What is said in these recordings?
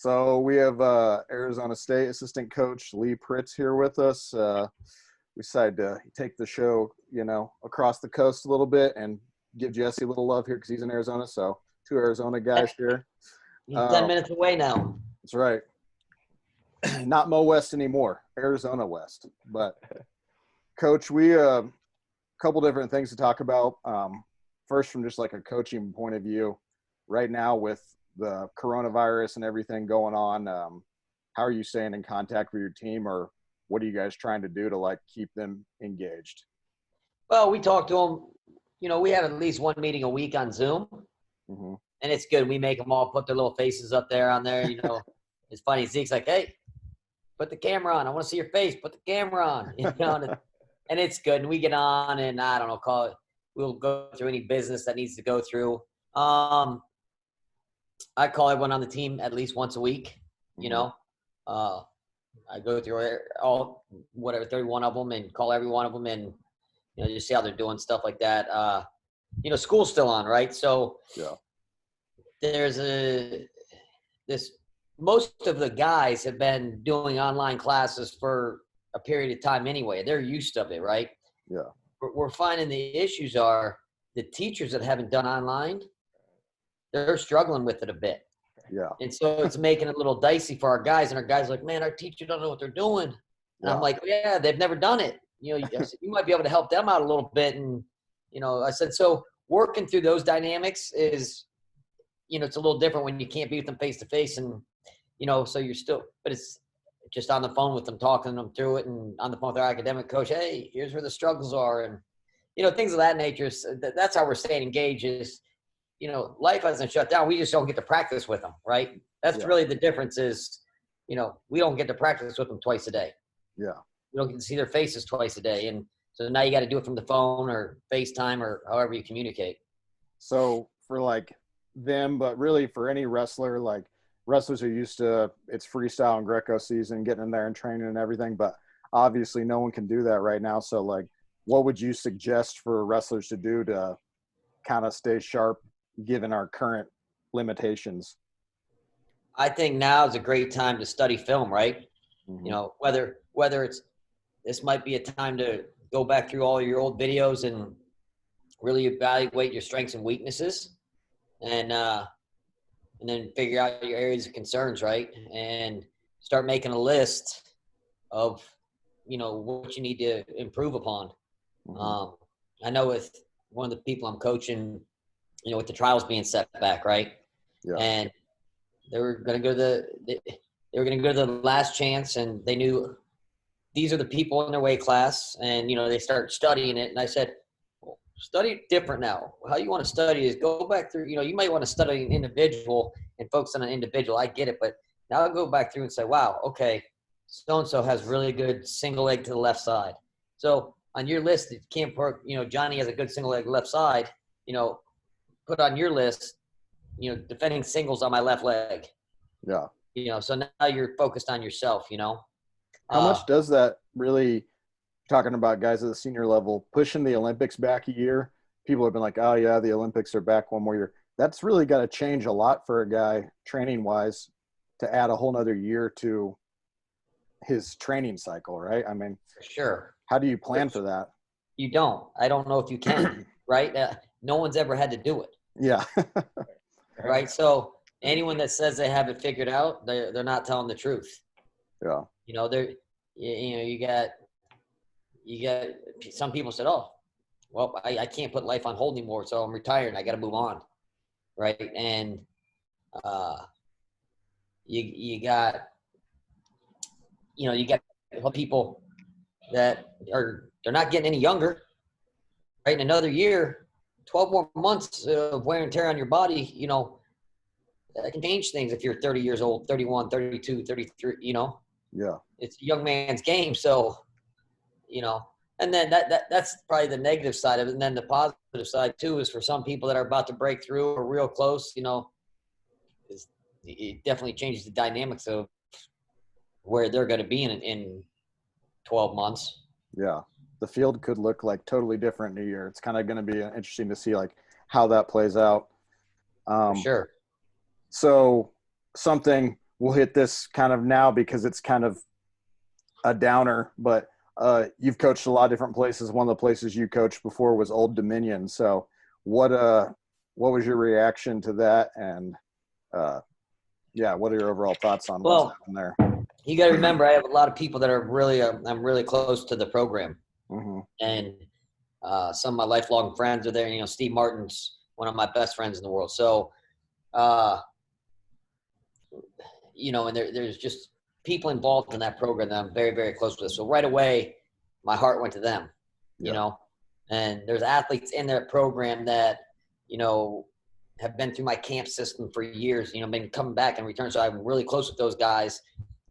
So we have Arizona State assistant coach Lee Pritts here with us. We decided to take the show, across the coast a little bit and give Jesse a little love here because he's in Arizona. So two Arizona guys here. He's 10 minutes away now. That's right. Not Mo West anymore, Arizona West. But, Coach, we a couple different things to talk about. First, from just like a coaching point of view, right now with the coronavirus and everything going on, how are you staying in contact with your team, or what are you guys trying to do to keep them engaged? Well, we talk to them. We have at least one meeting a week on Zoom, and it's good. We make them all put their little faces up there on there. It's funny. Zeke's like, "Hey, put the camera on. I want to see your face. Put the camera on." And it's good. And we get on, and I don't know, we'll go through any business that needs to go through. I call everyone on the team at least once a week. I go through all 31 of them and call every one of them and just see how they're doing, stuff like that. School's still on, right? So yeah, there's most of the guys have been doing online classes for a period of time anyway. They're used to it, right? Yeah. We're finding the issues are the teachers that haven't done online, they're struggling with it a bit. Yeah. And so it's making it a little dicey for our guys. And our guys are like, man, our teacher don't know what they're doing. And yeah. I'm like, yeah, they've never done it. You might be able to help them out a little bit. And, I said, so working through those dynamics is, it's a little different when you can't be with them face to face. And, so you're still, but it's just on the phone with them, talking them through it, and on the phone with our academic coach, hey, here's where the struggles are. And, things of that nature. That's how we're staying engaged is, life hasn't shut down. We just don't get to practice with them, right? That's really the difference is, we don't get to practice with them twice a day. Yeah. We don't get to see their faces twice a day. And so now you got to do it from the phone or FaceTime or however you communicate. So for them, but really for any wrestler, wrestlers are used to it's freestyle and Greco season, getting in there and training and everything. But obviously no one can do that right now. So what would you suggest for wrestlers to do to kind of stay sharp given our current limitations? I think now is a great time to study film, right? Whether this might be a time to go back through all your old videos and really evaluate your strengths and weaknesses, and then figure out your areas of concerns, right? And start making a list of what you need to improve upon. I know with one of the people I'm coaching, with the trials being set back, right? Yeah. And they were going to go to the last chance, and they knew these are the people in their weight class, and they start studying it. And I said, well, study different now. How you want to study is go back through. You might want to study an individual and focus on an individual. I get it, but now I'll go back through and say, wow, okay, so and so has really good single leg to the left side. So on your list, it can't put, Johnny has a good single leg left side. Put on your list, defending singles on my left leg. Yeah. So now you're focused on yourself, How much does that really, talking about guys at the senior level, pushing the Olympics back a year? People have been like, oh, yeah, the Olympics are back one more year. That's really got to change a lot for a guy training-wise to add a whole nother year to his training cycle, right? I mean, for sure. How do you plan for that? You don't. I don't know if you can, right? No one's ever had to do it. Yeah. Right? So anyone that says they have it figured out, they're not telling the truth. Yeah. You got some people said, oh, well, I can't put life on hold anymore, so I'm retired and I got to move on. Right. And you got people that they're not getting any younger, right? In another year, 12 more months of wear and tear on your body, that can change things if you're 30 years old, 31, 32, 33, Yeah. It's a young man's game. So, and then that's probably the negative side of it. And then the positive side too is for some people that are about to break through or real close, it definitely changes the dynamics of where they're going to be in 12 months. Yeah. The field could look totally different in a year. It's kind of going to be interesting to see how that plays out. For sure. So we'll hit this kind of now because it's kind of a downer, but you've coached a lot of different places. One of the places you coached before was Old Dominion. So what was your reaction to that? And what are your overall thoughts on what's happened there? You got to remember, I have a lot of people that are really, I'm really close to the program. Mm-hmm. And some of my lifelong friends are there. You know, Steve Martin's one of my best friends in the world. So, you know, and there's just people involved in that program that I'm very, very close with. So right away, my heart went to them, you know, and there's athletes in their program that, you know, have been through my camp system for years, you know, been coming back and return. So I'm really close with those guys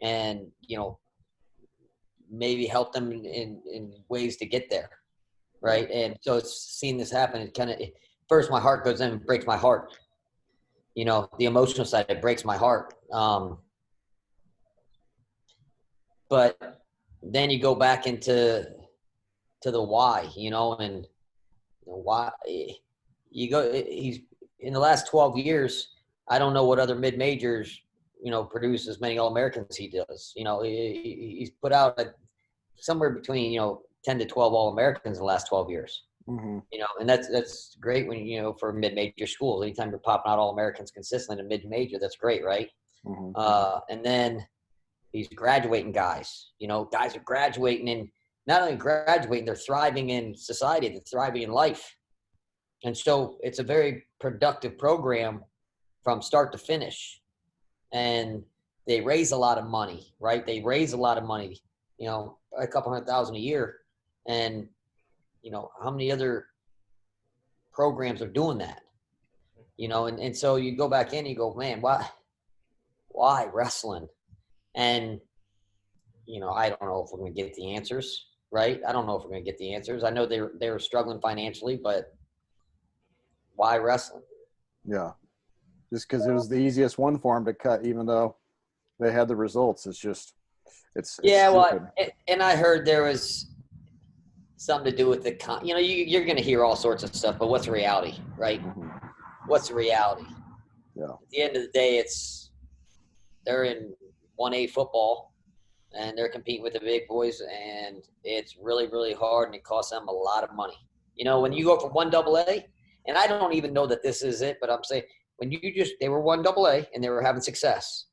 and, you know, maybe help them in ways to get there. Right. And so it's seeing this happen. It kind of, first my heart goes in and breaks my heart. You know, the emotional side, it breaks my heart. But then you go back into the why, you know, and why you go, he's in the last 12 years, I don't know what other mid-majors, you know, produce as many All-Americans he does. You know, he's put out somewhere between, you know, 10 to 12 All-Americans in the last 12 years. Mm-hmm. You know, and that's great when, you know, for mid-major schools, anytime you're popping out All-Americans consistently in a mid-major, that's great, right? Mm-hmm. And then he's graduating guys. You know, guys are graduating, and not only graduating, they're thriving in society, they're thriving in life. And so it's a very productive program from start to finish. And they raise a lot of money, right? They raise a lot of money, you know, a couple $100,000 a year. And, you know, how many other programs are doing that? You know, and so you go back in and you go, man, why wrestling? And, you know, I don't know if we're going to get the answers, right? I don't know if we're going to get the answers. I know they were struggling financially, but why wrestling? Yeah. Just because it was the easiest one for them to cut, even though they had the results. It's just, it's well, and I heard there was something to do with the, you know, you're going to hear all sorts of stuff, but what's the reality, right? Mm-hmm. What's the reality? Yeah. At the end of the day, they're in 1A football and they're competing with the big boys, and it's really, really hard, and it costs them a lot of money. You know, when you go from 1AA, and I don't even know that this is it, but I'm saying when they were 1AA and they were having success.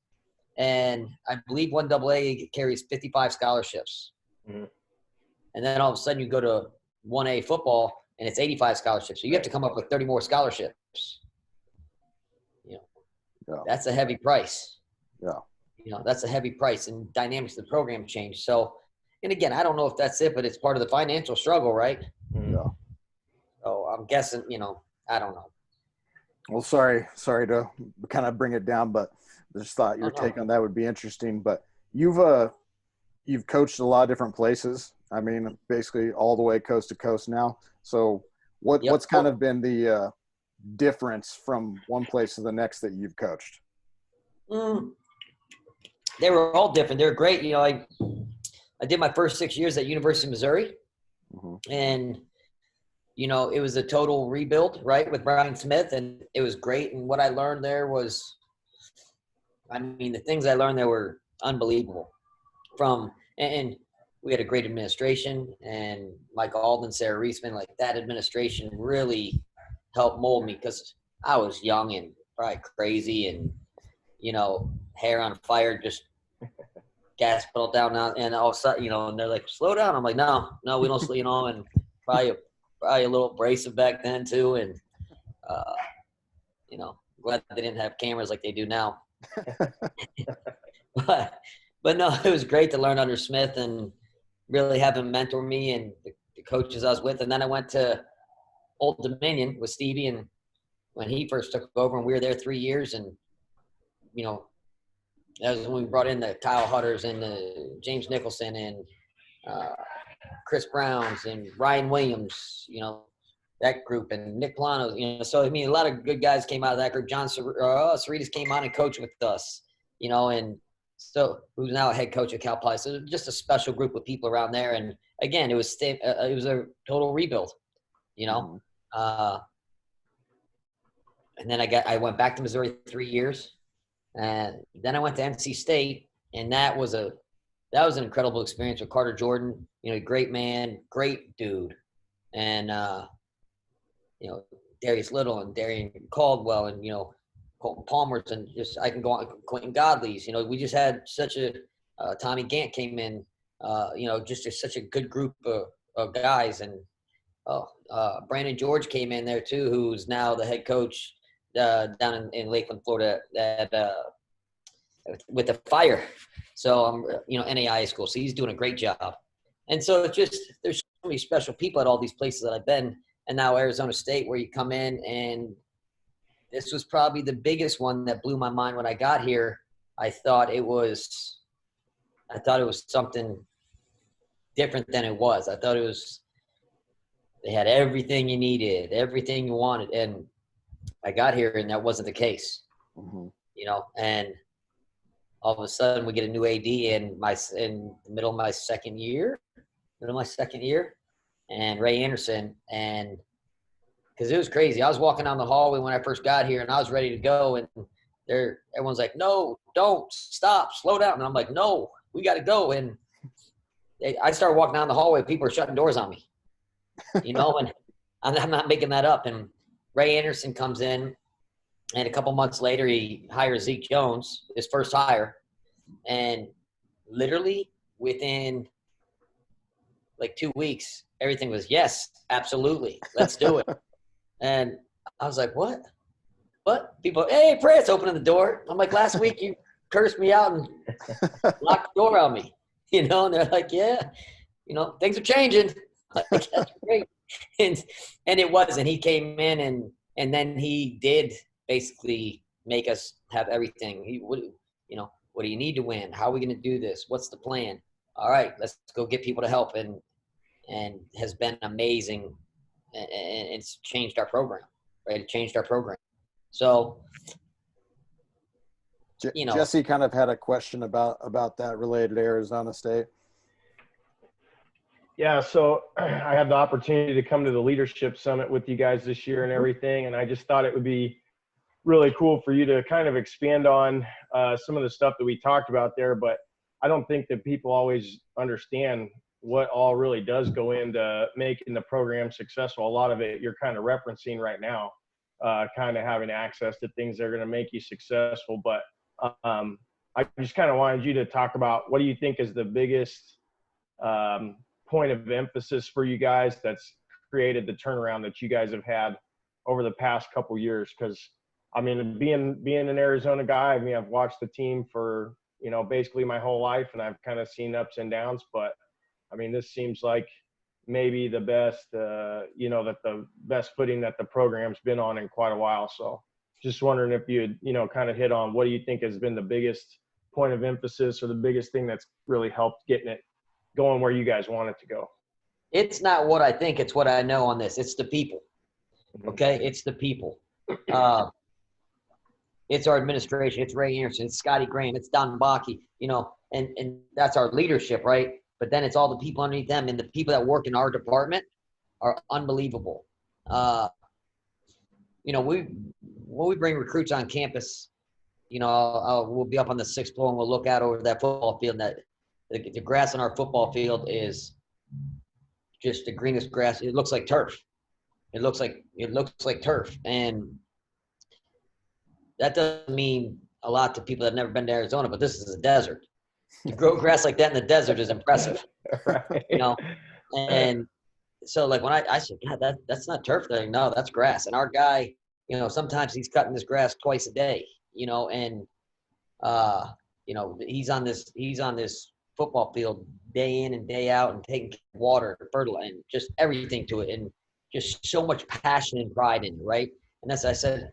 And I believe 1AA carries 55 scholarships. Mm-hmm. And then all of a sudden you go to 1A football and it's 85 scholarships. So you have to come up with 30 more scholarships. You know, that's a heavy price. Yeah. You know, that's a heavy price, and dynamics of the program change. So, and again, I don't know if that's it, but it's part of the financial struggle, right? Yeah. So I'm guessing, you know, I don't know. Well, sorry to kind of bring it down, but I just thought your take on that would be interesting. But you've coached a lot of different places. I mean, basically all the way coast to coast now. So what's kind of been the difference from one place to the next that you've coached? They were all different. They were great. You know, I did my first 6 years at University of Missouri, mm-hmm. and you know, it was a total rebuild, right, with Brian Smith, and it was great. And what I learned there was, I mean, the things I learned there were unbelievable. And we had a great administration, and Mike Alden, Sarah Reisman, like that administration really helped mold me, because I was young and probably crazy and, you know, hair on fire, just gas pedal down, and all of a sudden, you know, and they're like, slow down. I'm like, no, we don't slow, you know, and probably a little abrasive back then too. And, you know, glad they didn't have cameras like they do now. but no, it was great to learn under Smith and really have him mentor me and the coaches I was with. And then I went to Old Dominion with Stevie, and when he first took over, and we were there 3 years, and, you know, that was when we brought in the Kyle Hutters and the James Nicholson and Chris Browns and Ryan Williams, you know, that group, and Nick Plano, you know. So, I mean, a lot of good guys came out of that group. John Cerritos came on and coached with us, you know, and so who's now a head coach at Cal Poly. So just a special group of people around there. And again, it was a total rebuild, you know. Mm-hmm. And then I went back to Missouri 3 years, And then I went to NC State, and that was an incredible experience with Carter Jordan. Great man, great dude, and Darius Little and Darian Caldwell and Colton Palmer's, and just I can go on, Quentin Godley's. We just had such a Tommy Gant came in. Such a good group of guys, and Brandon George came in there too, who's now the head coach down in Lakeland, Florida, with the Fire. So NAIA school. So he's doing a great job. And so it's just there's so many special people at all these places that I've been, and now Arizona State, where you come in, and this was probably the biggest one that blew my mind when I got here. I thought it was something different than it was. I thought they had everything you needed, everything you wanted, and I got here and that wasn't the case. Mm-hmm. And all of a sudden we get a new AD in the middle of my second year, and Ray Anderson, and because it was crazy. I was walking down the hallway when I first got here, and I was ready to go, and everyone's like, "No, don't stop, slow down," and I'm like, "No, we got to go." And I started walking down the hallway. People are shutting doors on me, and I'm not making that up. And Ray Anderson comes in, and a couple months later, he hires Zeke Jones, his first hire, and literally within like 2 weeks, everything was, yes, absolutely, let's do it. And I was like, what? People, hey, Pritts, opening the door. I'm like, last week you cursed me out and locked the door on me, and they're like, yeah, things are changing. Like, that's great. And it was, and he came in and then he did basically make us have everything. What do you need to win? How are we going to do this? What's the plan? All right, let's go get people to help, and has been amazing, and it's changed our program, right? It changed our program. So, Jesse kind of had a question about that related to Arizona State. Yeah, so I had the opportunity to come to the Leadership Summit with you guys this year and everything, and I just thought it would be really cool for you to kind of expand on some of the stuff that we talked about there, but I don't think that people always understand what all really does go into making the program successful. A lot of it you're kind of referencing right now, kind of having access to things that are going to make you successful. But I just kind of wanted you to talk about, what do you think is the biggest point of emphasis for you guys that's created the turnaround that you guys have had over the past couple years? Because I mean, being an Arizona guy, I mean, I've watched the team for basically my whole life, and I've kind of seen ups and downs, but I mean, this seems like maybe the best that the best footing that the program's been on in quite a while. So just wondering if you'd kind of hit on, what do you think has been the biggest point of emphasis, or the biggest thing that's really helped getting it going where you guys want it to go? It's not what I think, it's what I know on this. It's the people. Okay? It's the people. It's our administration. It's Ray Anderson. It's Scotty Graham. It's Don Bakke, and that's our leadership, right? But then it's all the people underneath them, and the people that work in our department are unbelievable. When we bring recruits on campus, we'll be up on the 6th floor and we'll look out over that football field. And that the grass on our football field is just the greenest grass. It looks like turf. It looks like turf, and that doesn't mean a lot to people that have never been to Arizona, but this is a desert. To grow grass like that in the desert is impressive. Right. And so like when I said, God, that's not turf. They're like, no, that's grass. And our guy, sometimes he's cutting this grass twice a day, and he's on this football field day in and day out, and taking water, fertilizer, and just everything to it, and just so much passion and pride in it, right? And that's I said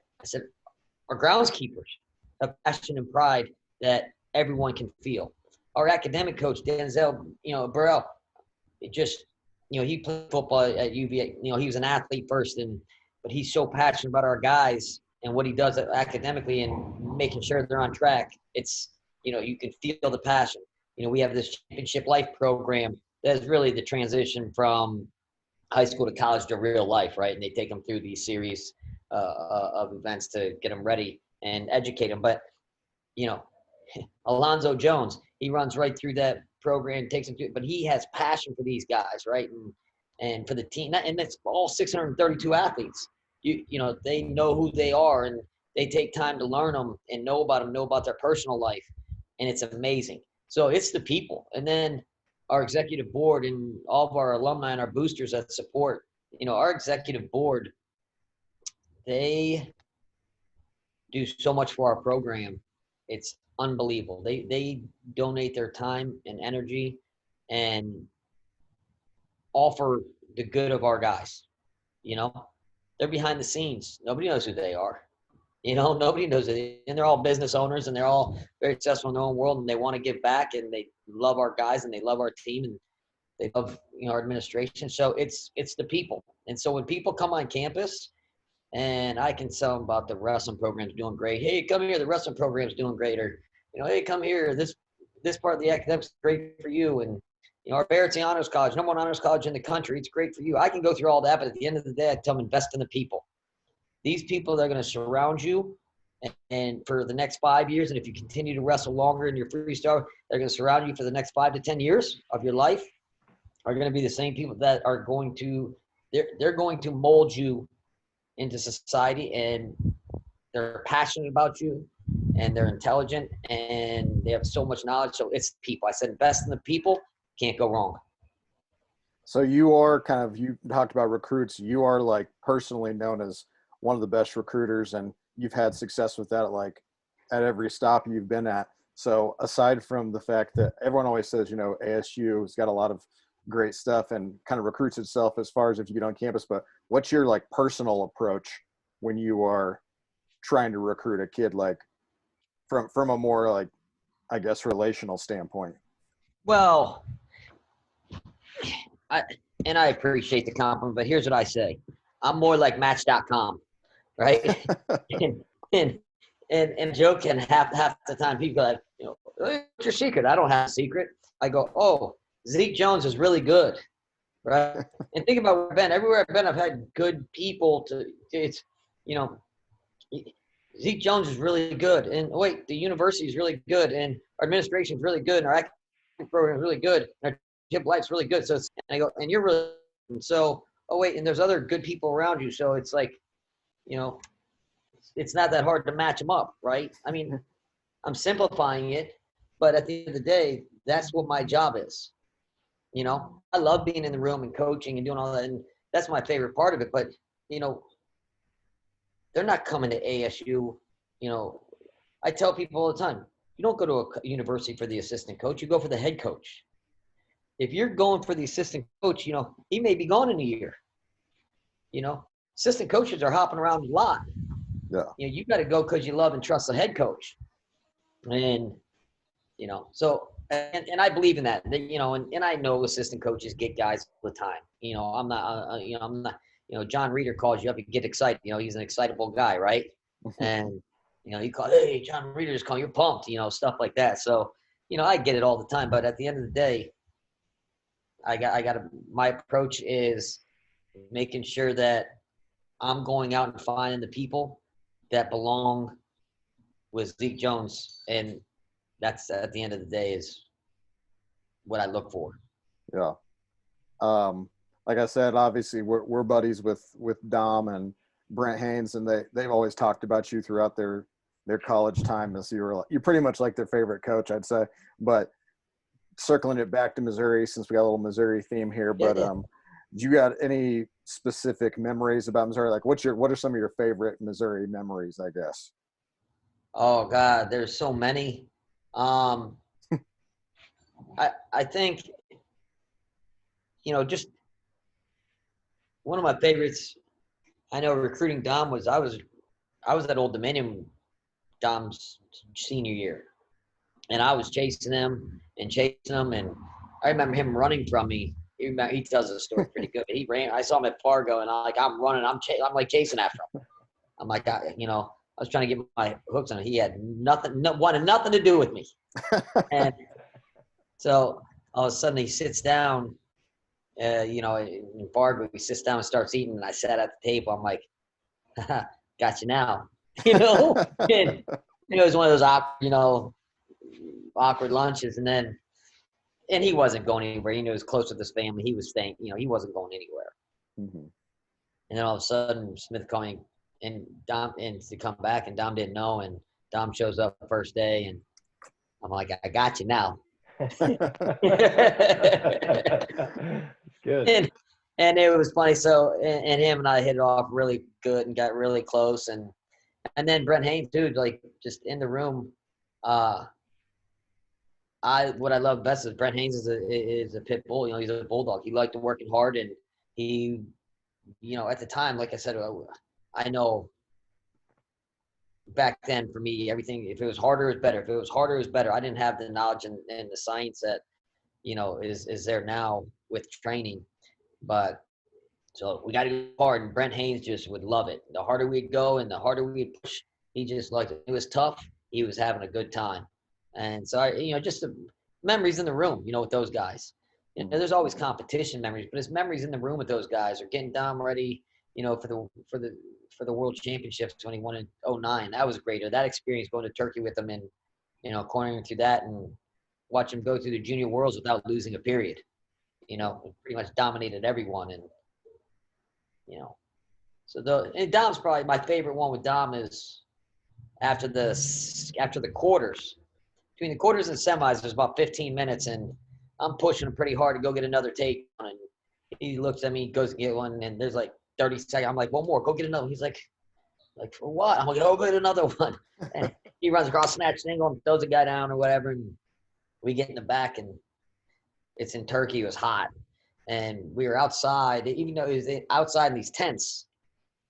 our groundskeepers have passion and pride that everyone can feel. Our academic coach, Denzel, Burrell, it just, he played football at UVA. He was an athlete first, but he's so passionate about our guys and what he does academically and making sure they're on track. It's, you can feel the passion. We have this championship life program that's really the transition from high school to college to real life, right? And they take them through these series of events to get them ready and educate them. But you know, Alonzo Jones, he runs right through that program, takes them through, but he has passion for these guys, right? And for the team, and it's all 632 athletes. You know, they know who they are, and they take time to learn them and know about them, know about their personal life, and it's amazing. So it's the people, and then our executive board and all of our alumni and our boosters that support. You know, our executive board, they do so much for our program. It's unbelievable. They donate their time and energy and offer the good of our guys. You know, they're behind the scenes. Nobody knows who they are. You know, nobody knows it. And they're all business owners, and they're all very successful in their own world, and they want to give back, and they love our guys, and they love our team, and they love, you know, our administration. So it's the people. And so when people come on campus, and I can tell them about the wrestling program's doing great. Hey, come here, the wrestling program's doing great. Or, you know, hey, come here, this part of the academics is great for you. And, you know, our Barrett's Honors College, #1 honors college in the country, it's great for you. I can go through all that, but at the end of the day, I tell them invest in the people. These people that are going to surround you, and for the next 5 years, and if you continue to wrestle longer in your freestyle, they're going to surround you for the next 5 to 10 years of your life, are going to be the same people that are going to, they're going to mold you into society, and they're passionate about you, and they're intelligent, and they have so much knowledge. So it's people. I said invest in the people, can't go wrong. So you are you talked about recruits. You are like personally known as one of the best recruiters, and you've had success with that at every stop you've been at. So aside from the fact that everyone always says, you know, ASU has got a lot of great stuff and kind of recruits itself as far as if you get on campus, but what's your like personal approach when you are trying to recruit a kid, like from a more like, I guess, relational standpoint? Well, I appreciate the compliment, but here's what I say. I'm more like Match.com, right? and, and joking half the time, people are like, you know, what's your secret? I don't have a secret. I go, oh, Zeke Jones is really good, right? And think about where I've been. Everywhere I've been, I've had good people it's, you know, Zeke Jones is really good. And wait, the university is really good. And our administration is really good. And our academic program is really good. And our Chip Life's really good. So and I go, and you're really, and so, oh wait, and there's other good people around you. So it's like, you know, it's not that hard to match them up, right? I mean, I'm simplifying it, but at the end of the day, that's what my job is. You know, I love being in the room and coaching and doing all that, and that's my favorite part of it. But, you know, they're not coming to ASU. You know, I tell people all the time, you don't go to a university for the assistant coach, you go for the head coach. If you're going for the assistant coach, you know, he may be gone in a year. You know, assistant coaches are hopping around a lot. Yeah. You know, you got to go because you love and trust the head coach. And, you know, so, and I believe in that, you know, and I know assistant coaches get guys all the time. You know, I'm not, you know, John Reeder calls you up, you get excited. You know, he's an excitable guy, right? And, you know, he calls, hey, John Reeder's calling, you're pumped, you know, stuff like that. So, you know, I get it all the time. But at the end of the day, my approach is making sure that I'm going out and finding the people that belong with Zeke Jones. And that's, at the end of the day, is what I look for. Yeah. Like I said, obviously we're buddies with Dom and Brent Haynes, and they've always talked about you throughout their college time as you're pretty much like their favorite coach, I'd say. But circling it back to Missouri, since we got a little Missouri theme here, but do you got any specific memories about Missouri? Like what are some of your favorite Missouri memories, I guess? Oh God, there's so many. I think, you know, just one of my favorites, I know recruiting Dom was, I was at Old Dominion Dom's senior year, and I was chasing him, and I remember him running from me. He tells the story pretty good. He ran. I saw him at Fargo, and I'm running. I'm like chasing after him. I'm like, you know, I was trying to get my hooks on him. He had wanted nothing to do with me. And so all of a sudden he sits down, you know, in Fargo, he sits down and starts eating, and I sat at the table. I'm like, got you now, you know? it was one of those awkward lunches, and he wasn't going anywhere. He was close with his family. He was staying. He wasn't going anywhere. Mm-hmm. And then all of a sudden, Smith coming and Dom and to come back, and Dom didn't know, and Dom shows up the first day, and I'm like, I got you now. Good. And it was funny. So, and him and I hit it off really good and got really close. And then Brent Haynes, too, like just in the room. What I love best is Brent Haynes is a pit bull. He's a bulldog. He liked to working hard, and he, at the time, like I said, I know back then for me, everything, if it was harder, it was better. If it was harder, it was better. I didn't have the knowledge and the science that, is there now with training. But so we got to go hard, and Brent Haynes just would love it. The harder we'd go and the harder we'd push, he just liked it. It was tough. He was having a good time. And so, just the memories in the room, with those guys. There's always competition memories, but his memories in the room with those guys are getting Dom ready, for the World Championships when he won in 2009. That was great. Or that experience going to Turkey with him and, cornering through that and watch him go through the Junior Worlds without losing a period. Pretty much dominated everyone. And, so Dom's probably my favorite one with Dom is after the quarters. Between the quarters and semis, there's about 15 minutes, and I'm pushing him pretty hard to go get another take. And he looks at me, goes to get one, and there's like 30 seconds. I'm like, one more, go get another. He's like for what? I'm like, go get another one. And he runs across, snatch single, and throws a guy down or whatever. And we get in the back, and it's in Turkey. It was hot. And we were outside, even though it was outside in these tents.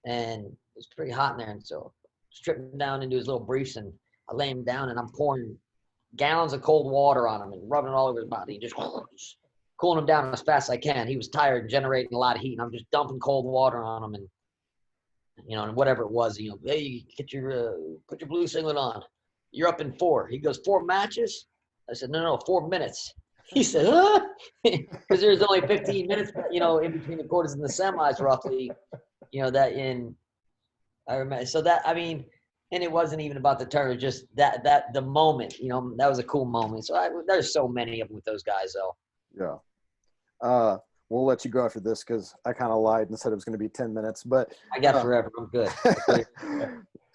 And it was pretty hot in there. And so stripped him down into his little briefs, and I lay him down, and I'm pouring gallons of cold water on him and rubbing it all over his body, just cooling him down as fast as I can. He was tired and generating a lot of heat, and I'm just dumping cold water on him, and and whatever it was, hey, get your put your blue singlet on. You're up in 4. He goes, 4 matches? I said, no, 4 minutes. He said, huh? Because there's only 15 minutes, in between the quarters and the semis, roughly. I remember. So and it wasn't even about the turn, just that the moment, that was a cool moment. So there's so many of them with those guys, though. Yeah. We'll let you go after this because I kind of lied and said it was going to be 10 minutes. But I got forever. I'm good.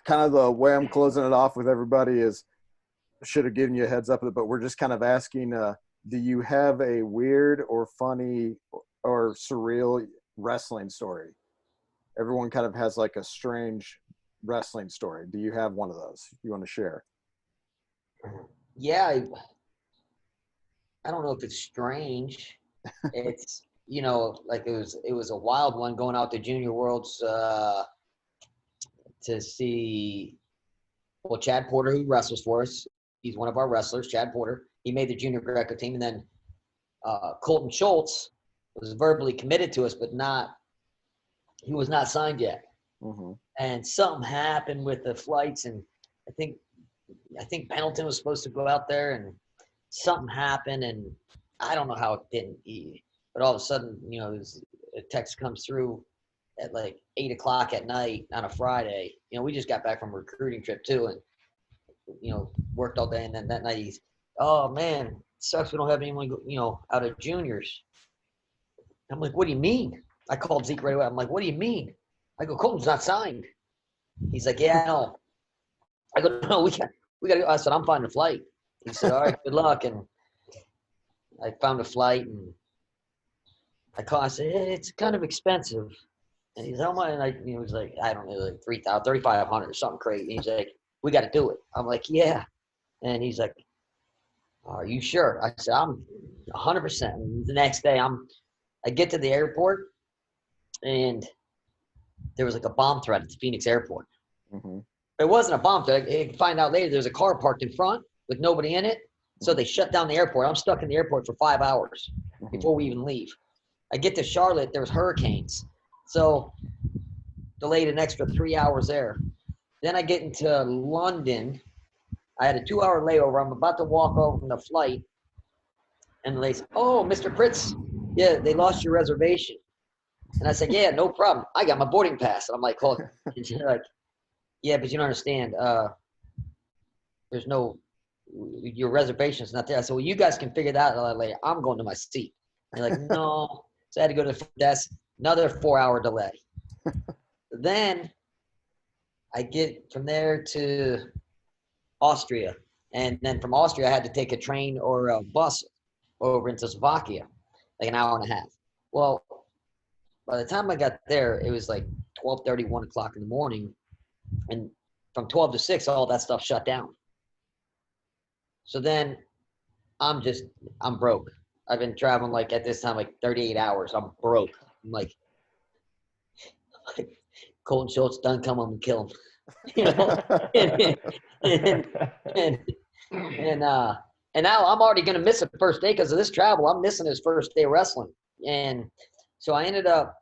Kind of the way I'm closing it off with everybody is should have given you a heads up, but we're just kind of asking, do you have a weird or funny or surreal wrestling story? Everyone kind of has like a strange wrestling story. Do you have one of those you want to share? Yeah. I don't know if it's strange. It's, like it was a wild one going out to Junior Worlds to see, Chad Porter, who wrestles for us. He's one of our wrestlers, Chad Porter. He made the Junior Greco team. And then Colton Schultz was verbally committed to us, but he was not signed yet. Mm-hmm. And something happened with the flights, and I think Pendleton was supposed to go out there, and something happened, and I don't know how it didn't. But all of a sudden, a text comes through at like 8:00 at night on a Friday. We just got back from a recruiting trip too, and worked all day, and then that night he's, oh man, it sucks we don't have anyone out of juniors. I'm like, what do you mean? I called Zeke right away. I'm like, what do you mean? I go, Colton's not signed. He's like, yeah, I know. I go, no, we got to go. I said, I'm finding a flight. He said, all right, good luck. And I found a flight, and I said, it's kind of expensive. And he's, how much? And he was like, I don't know, like 3,000, 3,500 or something crazy. He's like, we got to do it. I'm like, yeah. And he's like, are you sure? I said, I'm 100%. And the next day, I get to the airport, and there was like a bomb threat at the Phoenix airport. Mm-hmm. It wasn't a bomb threat. I find out later there's a car parked in front with nobody in it. So they shut down the airport. I'm stuck in the airport for 5 hours before we even leave. I get to Charlotte, there was hurricanes. So delayed an extra 3 hours there. Then I get into London. I had a 2-hour layover. I'm about to walk over from the flight. And they said, oh, Mr. Pritts, yeah, they lost your reservation. And I said, yeah, no problem. I got my boarding pass. And I'm like, oh, and she's like, yeah, but you don't understand. there's no, your reservation's not there. I said, well, you guys can figure that out later. I'm going to my seat. And they're like, no. So I had to go to the front desk, another 4-hour delay. Then I get from there to Austria. And then from Austria, I had to take a train or a bus over into Slovakia, like an hour and a half. Well, by the time I got there, it was like 12:30, 1 o'clock in the morning. And from 12 to 6, all that stuff shut down. So then I'm broke. I've been traveling like at this time, like 38 hours. I'm broke. I'm like Colton Schultz done come home and kill him. You know? and now I'm already going to miss the first day because of this travel. I'm missing his first day of wrestling. And so I ended up,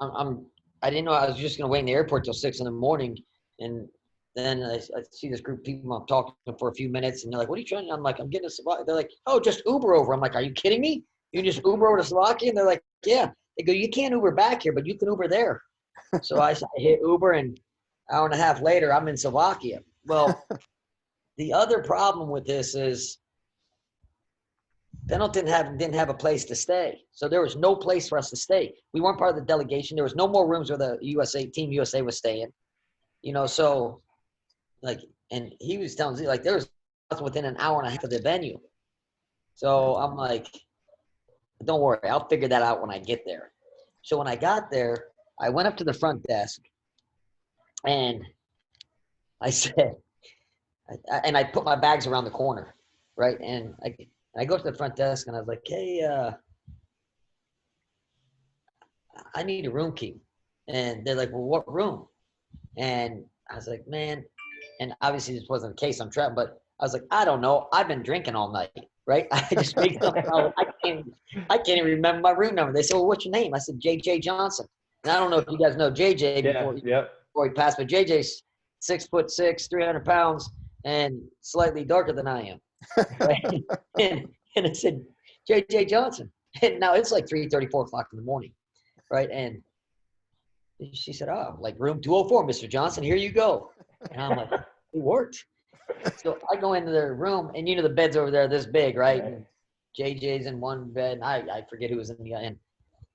I didn't know I was just going to wait in the airport till 6 in the morning. And then I see this group of people. I'm talking for a few minutes, and they're like, what are you trying to do? I'm like, I'm getting a Slovakia. They're like, oh, just Uber over. I'm like, are you kidding me? You just Uber over to Slovakia? And they're like, yeah. They go, you can't Uber back here, but you can Uber there. So I hit Uber, and an hour and a half later, I'm in Slovakia. Well, the other problem with this is Pendleton didn't have a place to stay. So there was no place for us to stay. We weren't part of the delegation. There was no more rooms where the Team USA was staying. You know, so like, and he was telling me, like, there was nothing within an hour and a half of the venue. So I'm like, don't worry, I'll figure that out when I get there. So when I got there, I went up to the front desk, and I said, and I put my bags around the corner, right? And I go to the front desk, and I was like, hey, I need a room key. And they're like, well, what room? And I was like, man, and obviously this wasn't the case. I'm trapped, but I was like, I don't know. I've been drinking all night, right? I just make something out. I can't even remember my room number. They said, well, what's your name? I said, JJ Johnson. And I don't know if you guys know JJ before he passed, but JJ's 6'6", 300 pounds, and slightly darker than I am. Right? and I said, JJ Johnson. And now it's like 3:30, 4 o'clock in the morning, right? And she said, oh, like room 204, Mr. Johnson, here you go. And I'm like, it worked. So I go into their room, and you know the beds over there this big, right? And JJ's in one bed, and I forget who was in the end.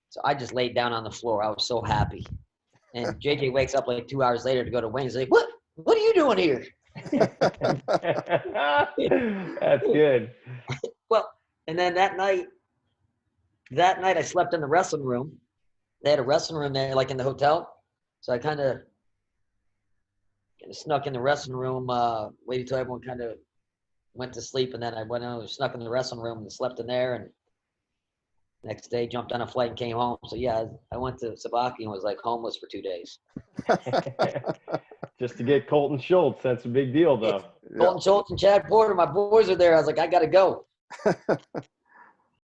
So I just laid down on the floor. I was so happy. And JJ wakes up like 2 hours later to go to Wayne's. Like, what are you doing here? That's good. Well, and then that night I slept in the wrestling room. They had a wrestling room there, like in the hotel. So I kind of snuck in the wrestling room, waited till everyone kind of went to sleep, and then I went and snuck in the wrestling room and slept in there. And next day, jumped on a flight and came home. So yeah, I went to Slovakia and was like homeless for 2 days. Just to get Colton Schultz, that's a big deal, though. Colton Schultz and Chad Porter, my boys are there. I was like, I got to go.